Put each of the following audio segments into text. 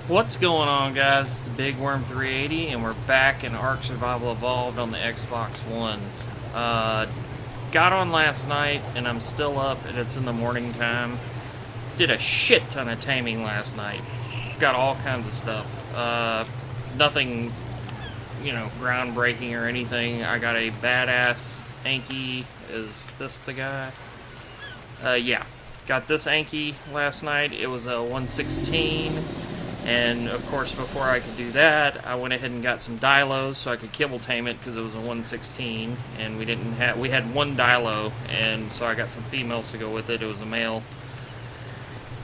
What's going on, guys? It's Big Worm 380, and we're back in Ark Survival Evolved on the Xbox One. Got on last night, and I'm still up, and it's in the morning time. Did a shit ton of taming last night. Got all kinds of stuff. Nothing, groundbreaking or anything. I got a badass Anki. Is this the guy? Yeah. Got this Anki last night. It was a 116. And of course, before I could do that, I went ahead and got some dilos so I could kibble tame it because it was a 116, and we had one dilo, and so I got some females to go with it. It was a male.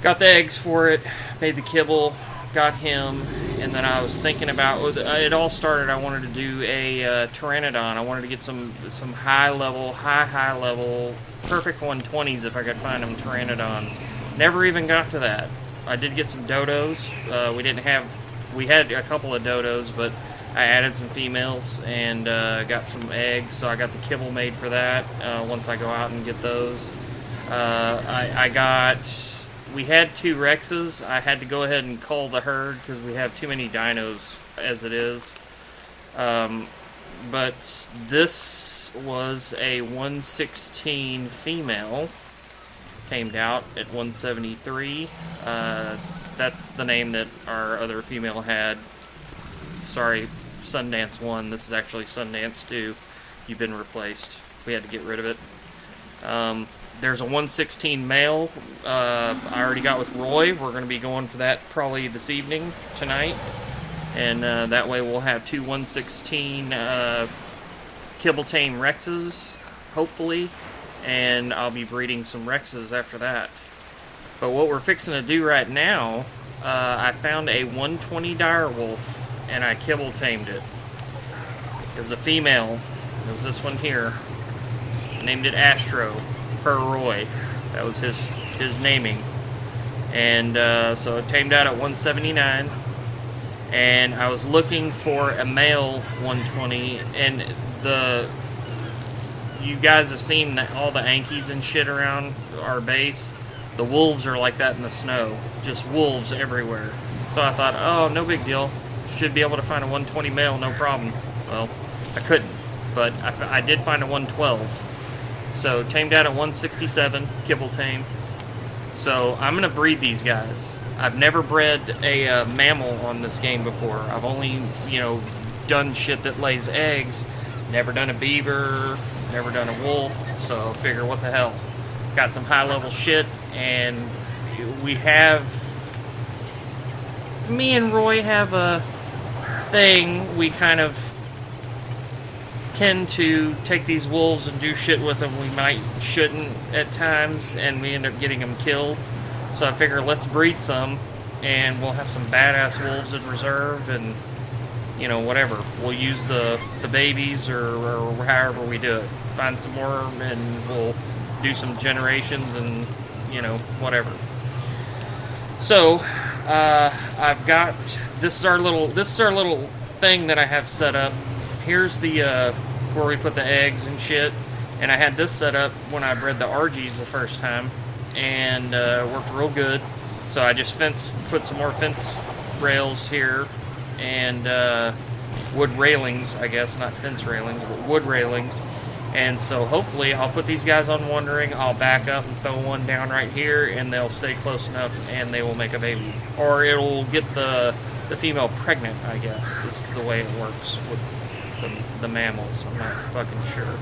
Got the eggs for it, made the kibble, got him, and then I was thinking about it. All started. I wanted to do a pteranodon. I wanted to get some high level, perfect 120s if I could find them pteranodons. Never even got to that. I did get some dodos. We had a couple of dodos, but I added some females and got some eggs, so I got the kibble made for that once I go out and get those. We had 2 Rexes. I had to go ahead and cull the herd because we have too many dinos as it is. But this was a 116 female. Tamed out at 173. That's the name that our other female had. Sorry, Sundance 1. This is actually Sundance 2. You've been replaced. We had to get rid of it. There's a 116 male. I already got with Roy. We're going to be going for that probably this evening, tonight. And that way we'll have 2 116 kibble tame Rexes, hopefully. And I'll be breeding some Rexes after that. But what we're fixing to do right now, I found a 120 direwolf, and I kibble tamed it. It was a female. It was this one here. Named it Astro, per Roy. That was his naming. And so it tamed out at 179. And I was looking for a male 120, and you guys have seen all the Ankies and shit around our base. The wolves are like that in the snow. Just wolves everywhere. So I thought, oh, no big deal. Should be able to find a 120 male, no problem. Well, I couldn't. But I did find a 112. So tamed out at 167, kibble tame. So I'm going to breed these guys. I've never bred a mammal on this game before. I've only, done shit that lays eggs. Never done a beaver. Never done a wolf, so figure what the hell. Got some high level shit, and me and Roy have a thing. We kind of tend to take these wolves and do shit with them we shouldn't at times, and we end up getting them killed. So I figure let's breed some, and we'll have some badass wolves in reserve, and whatever. We'll use the babies or however we do it. Find some more, and we'll do some generations and, whatever. So, I've got, this is our little thing that I have set up. Here's the, where we put the eggs and shit. And I had this set up when I bred the RGs the first time. And, worked real good. So I just put some more fence rails here. And wood railings, I guess, not fence railings, but wood railings. And so hopefully I'll put these guys on wandering, I'll back up and throw one down right here, and they'll stay close enough and they will make a baby. Or it'll get the female pregnant, I guess. This is the way it works with the mammals. I'm not fucking sure,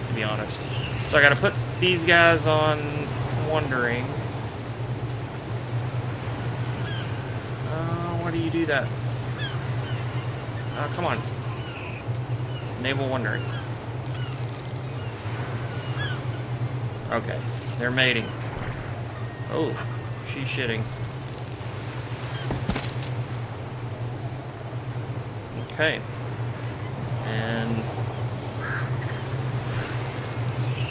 to be honest. So I gotta put these guys on wandering. Why do you do that? Come on. Enable wandering. Okay, they're mating. Oh, she's shitting. Okay. And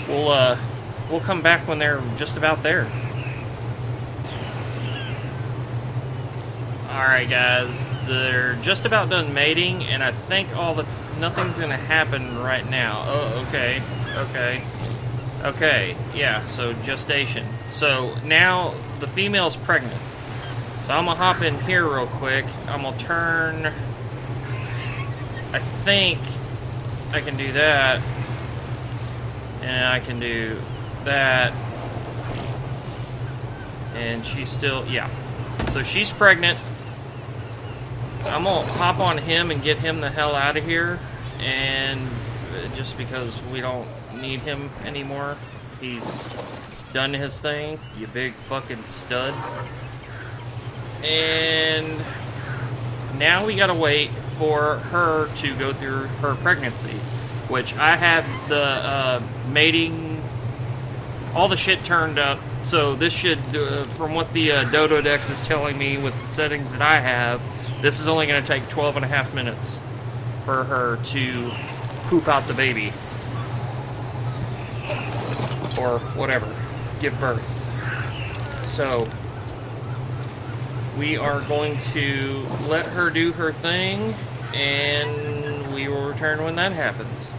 we'll come back when they're just about there. Alright guys, they're just about done mating, and I think nothing's gonna happen right now. Oh, okay. Okay, yeah, so gestation. So now the female's pregnant. So So I'm gonna hop in here real quick. I'm gonna turn... I think I can do that. And I can do that. And she's still... yeah. So she's pregnant. I'm gonna hop on him and get him the hell out of here. And just because we don't need him anymore. He's done his thing. You big fucking stud. And now we gotta wait for her to go through her pregnancy, which I have the mating, all the shit turned up. So this should, from what the Dodo Dex is telling me with the settings that I have, this is only going to take 12.5 minutes for her to poop out the baby. Or whatever, give birth. So we are going to let her do her thing, and we will return when that happens.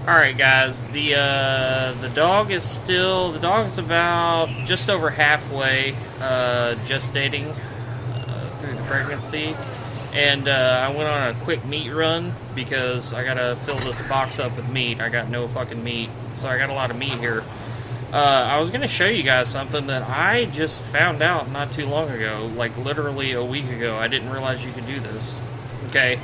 Alright guys, the dog is still, the dog's about just over halfway gestating through the pregnancy. And I went on a quick meat run because I gotta fill this box up with meat. I got no fucking meat, so I got a lot of meat here. I was gonna show you guys something that I just found out not too long ago, like literally a week ago. I didn't realize you could do this. Okay.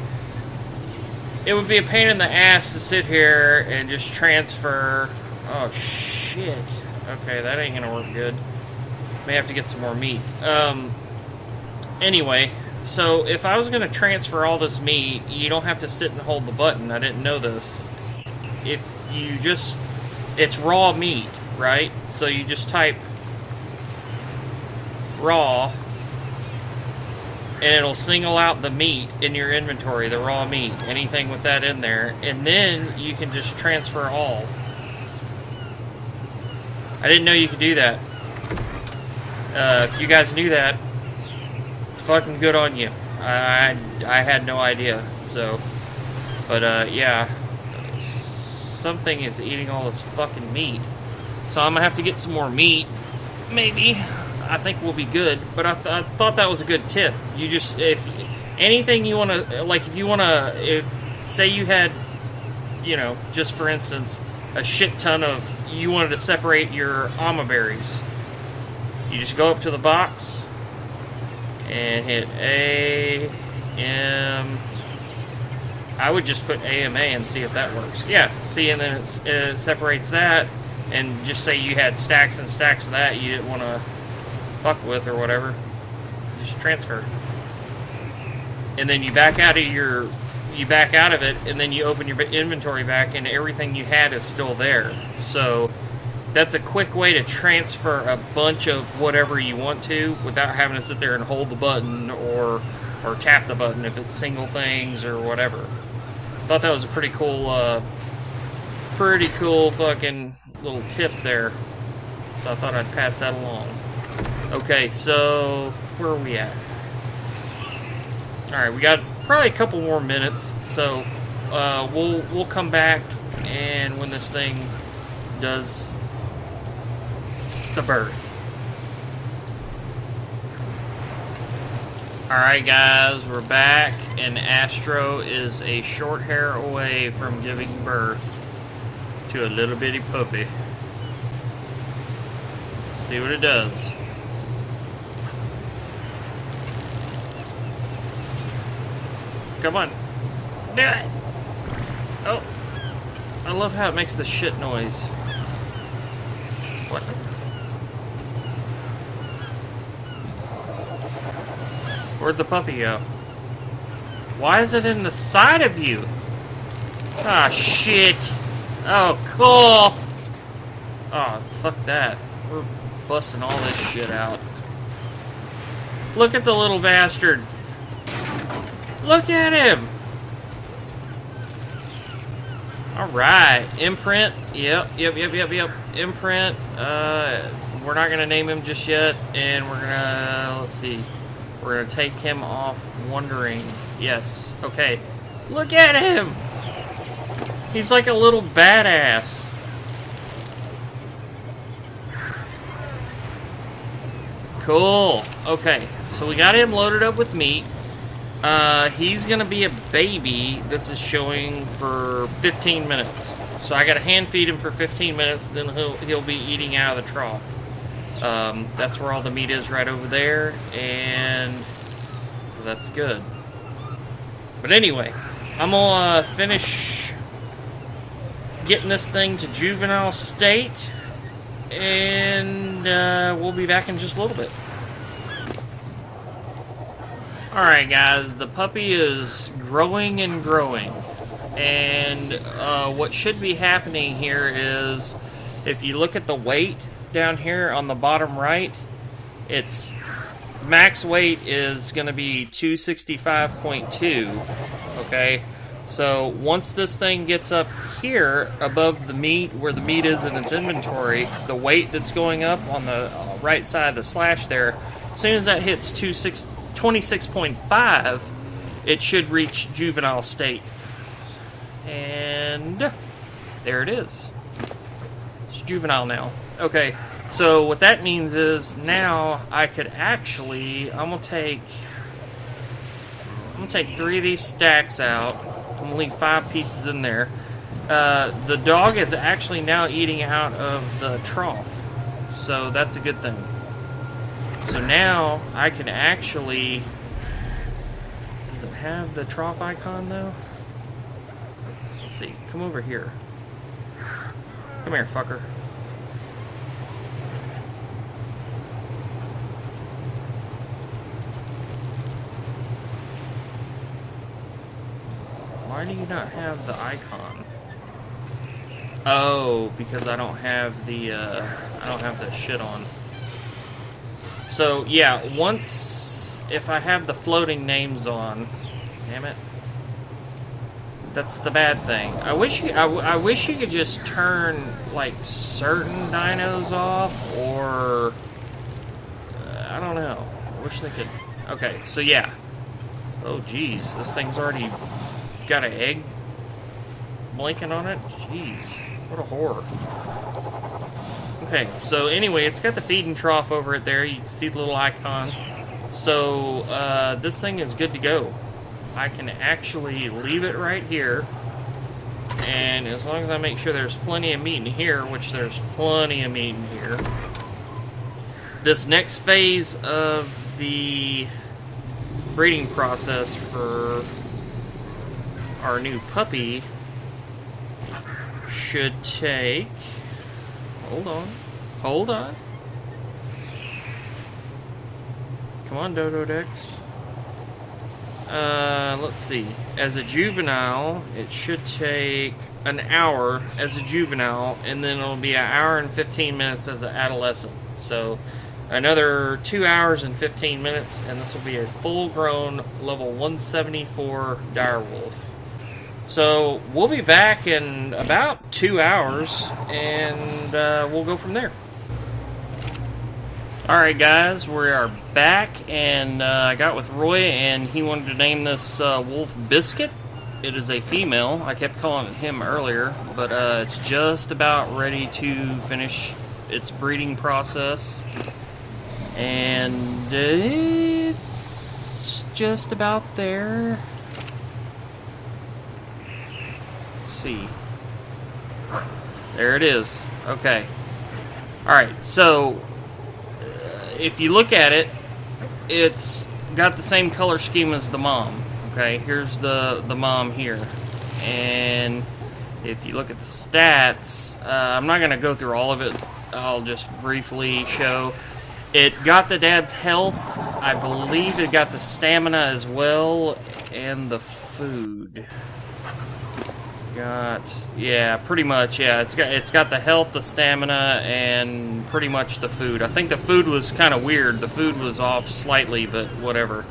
It would be a pain in the ass to sit here and just transfer... oh, shit. Okay, that ain't gonna work good. May have to get some more meat. Anyway, so if I was gonna transfer all this meat, you don't have to sit and hold the button. I didn't know this. If you just... it's raw meat, right? So you just type raw, and it'll single out the meat in your inventory, the raw meat, anything with that in there, and then you can just transfer all. I didn't know you could do that. If you guys knew that, fucking good on you. I had no idea. So, but yeah, something is eating all this fucking meat. So I'm gonna have to get some more meat, maybe. I think we'll be good, but I thought that was a good tip. You just, if anything you want to, like if you want to, if, say you had, you know, just for instance, a shit ton of, you wanted to separate your ama berries, you just go up to the box and hit A, M, I would just put AMA and see if that works. Yeah, see, and then it separates that, and just say you had stacks and stacks of that you didn't want to fuck with or whatever, just transfer, and then you back out of it, and then you open your inventory back, and everything you had is still there. So that's a quick way to transfer a bunch of whatever you want to without having to sit there and hold the button or tap the button if it's single things or whatever. Thought that was a pretty cool fucking little tip there, so I thought I'd pass that along. Okay, so where are we at? Alright, we got probably a couple more minutes, so we'll come back, and when this thing does the birth. Alright guys, we're back, and Astro is a short hair away from giving birth to a little bitty puppy. See what it does. Come on. Do it! Oh. I love how it makes the shit noise. What? Where'd the puppy go? Why is it in the side of you? Ah, shit. Oh, cool. Oh, fuck that. We're busting all this shit out. Look at the little bastard. Look at him! Alright, imprint. Yep. Imprint. We're not gonna name him just yet, and we're gonna, let's see. We're gonna take him off wandering. Yes, okay. Look at him! He's like a little badass. Cool. Okay, so we got him loaded up with meat. He's gonna be a baby. This is showing for 15 minutes. So I gotta hand feed him for 15 minutes, then he'll be eating out of the trough. That's where all the meat is, right over there, and so that's good. But anyway, I'm gonna finish getting this thing to juvenile state, and we'll be back in just a little bit. Alright guys, the puppy is growing and growing, and what should be happening here is, if you look at the weight down here on the bottom right, its max weight is going to be 265.2, okay? So once this thing gets up here above the meat, where the meat is in its inventory, the weight that's going up on the right side of the slash there, as soon as that hits 26.5, it should reach juvenile state. And there it is. It's juvenile now. Okay, so what that means is now I could actually, I'm gonna take 3 of these stacks out. I'm gonna leave 5 pieces in there. The dog is actually now eating out of the trough, so that's a good thing. So now I can actually, does it have the trough icon though? Let's see, come over here. Come here, fucker. Why do you not have the icon? Oh, because I don't have the shit on. So yeah, if I have the floating names on, damn it, that's the bad thing. I wish you could just turn like certain dinos off, or I don't know. I wish they could. Okay, so yeah. Oh geez, this thing's already got an egg blinking on it. Jeez, what a horror. Okay, so anyway, it's got the feeding trough over it there. You can see the little icon. So this thing is good to go. I can actually leave it right here, and as long as I make sure there's plenty of meat in here, which there's plenty of meat in here, this next phase of the breeding process for our new puppy should take, hold on, come on, Dodo Dex. Let's see, as a juvenile it should take an hour as a juvenile, and then it'll be an hour and 15 minutes as an adolescent. So another 2 hours and 15 minutes, and this will be a full-grown level 174 direwolf. So we'll be back in about 2 hours, and we'll go from there. Alright guys, we are back, and I got with Roy, and he wanted to name this wolf Biscuit. It is a female. I kept calling it him earlier, but it's just about ready to finish its breeding process. And it's just about there. See, there it is. Okay. Alright, so if you look at it, it's got the same color scheme as the mom. Okay, here's the mom here, and if you look at the stats, I'm not going to go through all of it. I'll just briefly show. It got the dad's health. I believe it got the stamina as well, and the food. Yeah, pretty much, yeah. It's got the health, the stamina, and pretty much the food. I think the food was kind of weird. The food was off slightly, but whatever.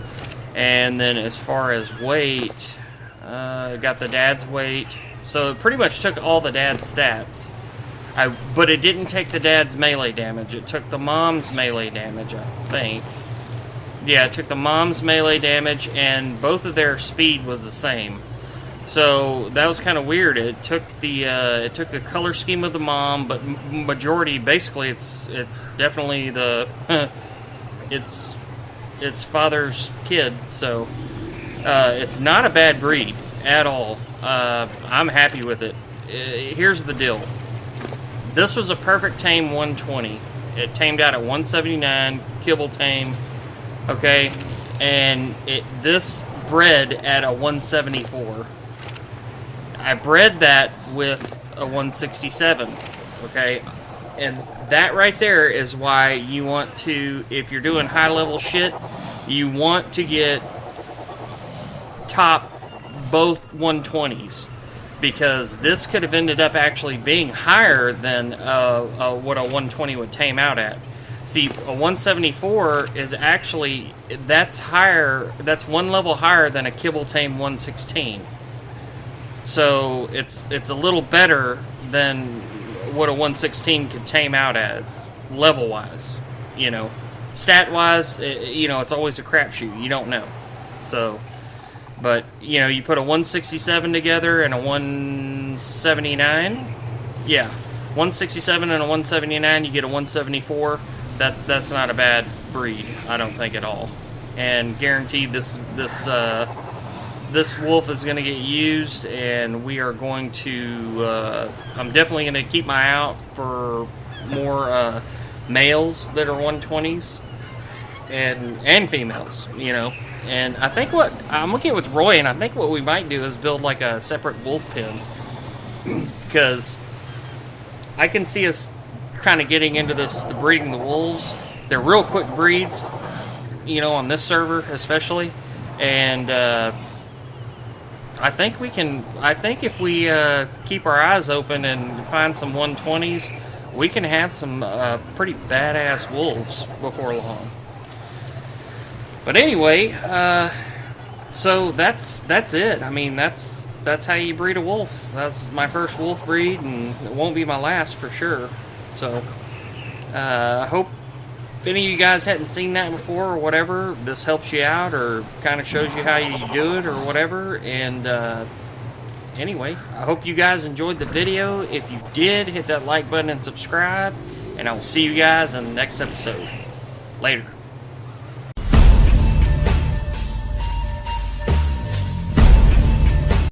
And then as far as weight, it got the dad's weight. So it pretty much took all the dad's stats. But it didn't take the dad's melee damage. It took the mom's melee damage, I think. Yeah, it took the mom's melee damage, and both of their speed was the same. So that was kind of weird. It took the color scheme of the mom, but majority, basically, it's definitely the its father's kid. So it's not a bad breed at all. I'm happy with it. Here's the deal. This was a perfect tame 120. It tamed out at 179, kibble tame, okay, and this bred at a 174. I bred that with a 167, okay, and that right there is why you want to, if you're doing high level shit, you want to get top both 120s, because this could have ended up actually being higher than what a 120 would tame out at. See, a 174 is actually, that's higher, that's one level higher than a kibble tame 116. So it's a little better than what a 116 could tame out as, level wise. You know, stat wise, you know, it's always a crapshoot. You don't know. So, but you know, you put a 167 together and a 179. Yeah, 167 and a 179, you get a 174. That's not a bad breed, I don't think at all. And guaranteed, this wolf is going to get used, and we are going to. I'm definitely going to keep my eye out for more males that are 120s and females. You know, and I think what I'm looking at with Roy, and I think what we might do is build like a separate wolf pen, because I can see us kind of getting into the breeding the wolves. They're real quick breeds, you know, on this server especially, and I think we can. I think if we keep our eyes open and find some 120s, we can have some pretty badass wolves before long. But anyway, so that's it. I mean, that's how you breed a wolf. That's my first wolf breed, and it won't be my last for sure. So, I hope if any of you guys hadn't seen that before or whatever, this helps you out or kind of shows you how you do it or whatever. And anyway, I hope you guys enjoyed the video. If you did, hit that like button and subscribe. And I will see you guys in the next episode. Later.